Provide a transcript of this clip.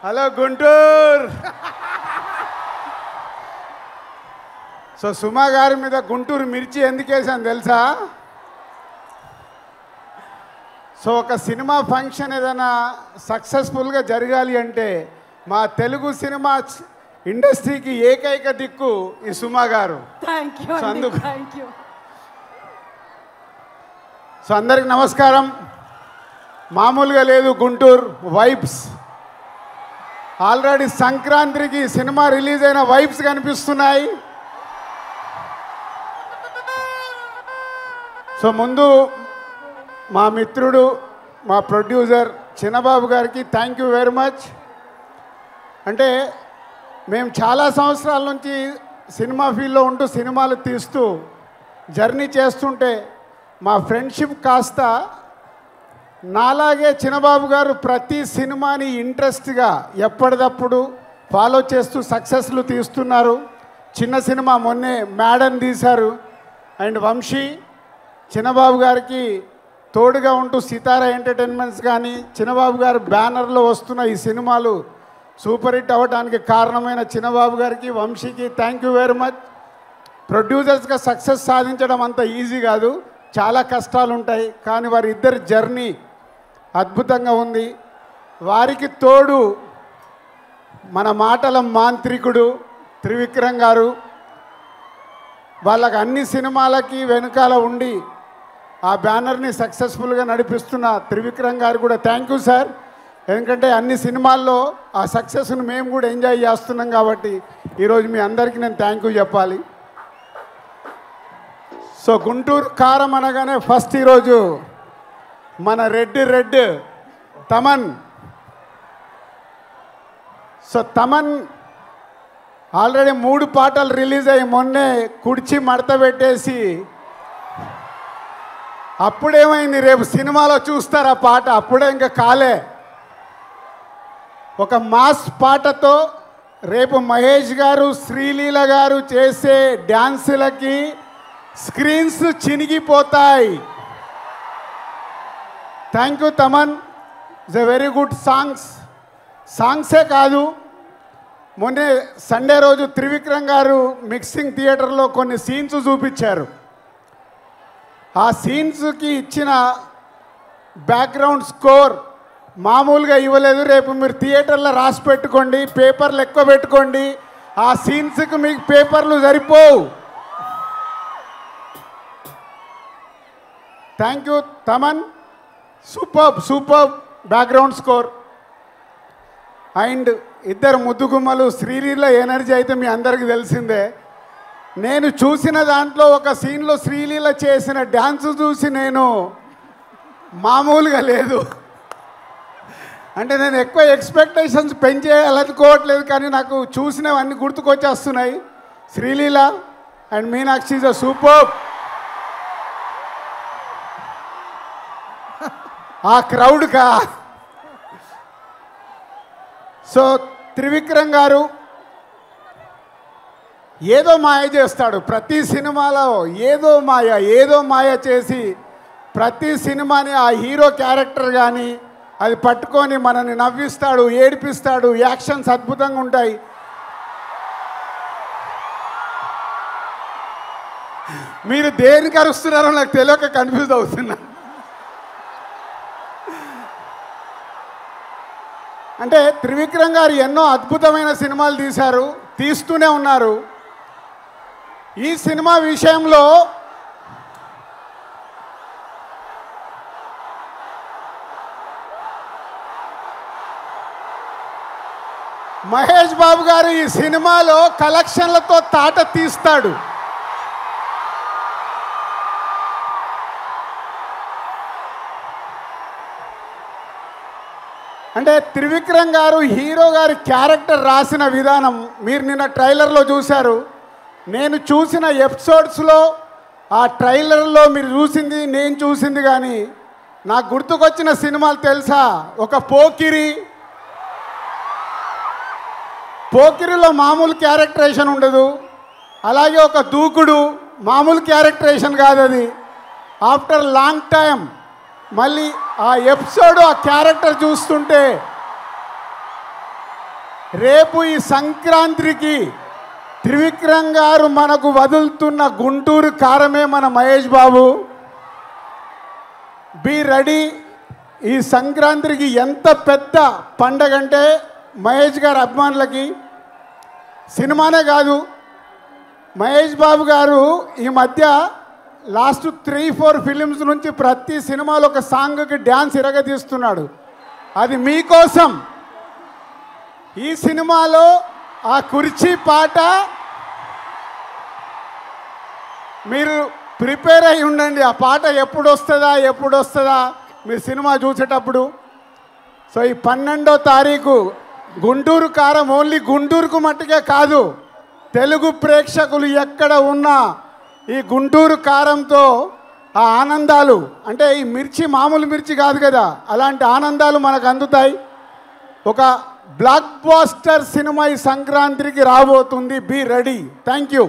Hello Guntur. So సుమా గారి మీద గుంటూరు మిర్చి ఎందుకు వేసాను తెలుసా? సో ఒక సినిమా ఫంక్షన్ ఏదైనా సక్సెస్ఫుల్గా జరగాలి అంటే మా తెలుగు సినిమా ఇండస్ట్రీకి ఏకైక దిక్కు ఈ సుమా గారు. సో అందరికి నమస్కారం. మామూలుగా లేదు గుంటూరు వైబ్స్. ఆల్రెడీ సంక్రాంతికి సినిమా రిలీజ్ అయిన వైబ్స్ కనిపిస్తున్నాయి. సో ముందు మా మిత్రుడు మా ప్రొడ్యూసర్ చిన్నబాబు గారికి థ్యాంక్ యూ వెరీ మచ్. అంటే మేము చాలా సంవత్సరాల నుంచి సినిమా ఫీల్డ్లో ఉంటూ సినిమాలు తీస్తూ జర్నీ చేస్తుంటే మా ఫ్రెండ్షిప్ కాస్త నాలాగే చిన్నబాబు గారు ప్రతి సినిమాని ఇంట్రెస్ట్గా ఎప్పటికప్పుడు ఫాలో చేస్తూ సక్సెస్లు తీస్తున్నారు. చిన్న సినిమా మొన్నే మేడన్ తీశారు. అండ్ వంశీ చిన్నబాబు గారికి తోడుగా ఉంటూ సితారా ఎంటర్టైన్మెంట్స్ కానీ చిన్నబాబు గారు బ్యానర్లో వస్తున్న ఈ సినిమాలు సూపర్ హిట్ అవ్వడానికి కారణమైన చిన్నబాబు గారికి వంశీకి థ్యాంక్ యూ వెరీ మచ్. ప్రొడ్యూసర్స్గా సక్సెస్ సాధించడం అంత ఈజీ కాదు, చాలా కష్టాలు ఉంటాయి. కానీ వారి ఇద్దరి జర్నీ అద్భుతంగా ఉంది. వారికి తోడు మన మాటల మాంత్రికుడు త్రివిక్రమ్ గారు. వాళ్ళకి అన్ని సినిమాలకి వెనుకాల ఉండి ఆ బ్యానర్ని సక్సెస్ఫుల్గా నడిపిస్తున్న త్రివిక్రమ్ గారు కూడా థ్యాంక్ యూ సార్. ఎందుకంటే అన్ని సినిమాల్లో ఆ సక్సెస్ను మేము కూడా ఎంజాయ్ చేస్తున్నాం కాబట్టి ఈరోజు మీ అందరికీ నేను థ్యాంక్ యూ చెప్పాలి. సో గుంటూరు కారం అనగానే ఫస్ట్ ఈరోజు మన red Thaman. So Thaman already 3 పాటలు రిలీజ్ అయ్యి మొన్నే కుడిచి మడత పెట్టేసి అప్పుడేమైంది, రేపు సినిమాలో చూస్తారు ఆ పాట. అప్పుడే ఇంకా కాలే. ఒక మాస్ పాటతో రేపు మహేష్ గారు శ్రీలీల గారు చేసే డ్యాన్సులకి స్క్రీన్స్ చినిగిపోతాయి. Thank you Thaman. It's a very good సాంగ్సే కాదు, మొన్నే సండే రోజు త్రివిక్రమ్ గారు మిక్సింగ్ థియేటర్లో కొన్ని సీన్స్ చూపించారు. ఆ సీన్స్కి ఇచ్చిన బ్యాక్గ్రౌండ్ స్కోర్ మామూలుగా ఇవ్వలేదు. రేపు మీరు థియేటర్లో రాసి పెట్టుకోండి, పేపర్లు ఎక్కువ పెట్టుకోండి. ఆ సీన్స్కి మీకు పేపర్లు సరిపోవు. Thank you Thaman. Super background score. And ఇద్దరు ముద్దుగుమ్మలు శ్రీలీల ఎనర్జీ అయితే మీ అందరికీ తెలిసిందే. నేను చూసిన దాంట్లో ఒక సీన్లో శ్రీలీల చేసిన డ్యాన్స్ చూసి నేను మామూలుగా లేదు. అంటే నేను ఎక్కువ ఎక్స్పెక్టేషన్స్ పెంచేయాలనుకోవట్లేదు, కానీ నాకు చూసినవన్నీ గుర్తుకొచ్చేస్తున్నాయి. Sreeleela and Meenakshi is a super. ఆ క్రౌడ్కా. సో త్రివిక్రమ్ గారు ఏదో మాయ చేస్తాడు ప్రతి సినిమాలో. ఏదో మాయ చేసి ప్రతి సినిమాని ఆ హీరో క్యారెక్టర్ కానీ అది పట్టుకొని మనల్ని నవ్విస్తాడు, ఏడిపిస్తాడు. యాక్షన్స్ అద్భుతంగా ఉంటాయి. మీరు దేనికి అరుస్తున్నారో నాకు తెలియక కన్ఫ్యూజ్ అవుతున్నా. అంటే త్రివిక్రమ్ గారు ఎన్నో అద్భుతమైన సినిమాలు తీశారు, తీస్తూనే ఉన్నారు. ఈ సినిమా విషయంలో మహేష్ బాబు గారు ఈ సినిమాలో కలెక్షన్లతో తాట తీస్తాడు. అంటే త్రివిక్రమ్ గారు హీరో గారి క్యారెక్టర్ రాసిన విధానం మీరు నిన్న ట్రైలర్లో చూశారు. నేను చూసిన ఎపిసోడ్స్లో ఆ ట్రైలర్లో మీరు చూసింది నేను చూసింది కానీ నాకు గుర్తుకొచ్చిన సినిమాలు తెలుసా? ఒక పోకిరిలో మామూలు క్యారెక్టరేషన్ ఉండదు. అలాగే ఒక దూకుడు మామూలు క్యారెక్టరేషన్ కాదు అది. ఆఫ్టర్ లాంగ్ టైం మళ్ళీ ఆ ఎపిసోడ్ ఆ క్యారెక్టర్ చూస్తుంటే రేపు ఈ సంక్రాంతికి త్రివిక్రమ్ గారు మనకు వదులుతున్న గుంటూరు కారమే మన మహేష్ బాబు. Be ready. ఈ సంక్రాంతికి ఎంత పెద్ద పండగ అంటే మహేష్ గారి అభిమానులకి సినిమానే కాదు, మహేష్ బాబు గారు ఈ మధ్య లాస్ట్ 3-4 ఫిలిమ్స్ నుంచి ప్రతి సినిమాలో ఒక సాంగ్కి డ్యాన్స్ ఇరగదీస్తున్నాడు. అది మీకోసం. ఈ సినిమాలో ఆ కుర్చీ పాట మీరు ప్రిపేర్ అయి ఉండండి. ఆ పాట ఎప్పుడు వస్తుందా మీరు సినిమా చూసేటప్పుడు. సో ఈ 12వ తారీఖు గుంటూరు కారం ఓన్లీ గుంటూరుకు మట్టుకే కాదు, తెలుగు ప్రేక్షకులు ఎక్కడ ఉన్నా ఈ గుంటూరు కారంతో ఆ ఆనందాలు, అంటే ఈ మిర్చి మామూలు మిర్చి కాదు కదా, అలాంటి ఆనందాలు మనకు అందుతాయి. ఒక బ్లాక్ బాస్టర్ సినిమా ఈ సంక్రాంతికి రాబోతుంది. Be ready. Thank you.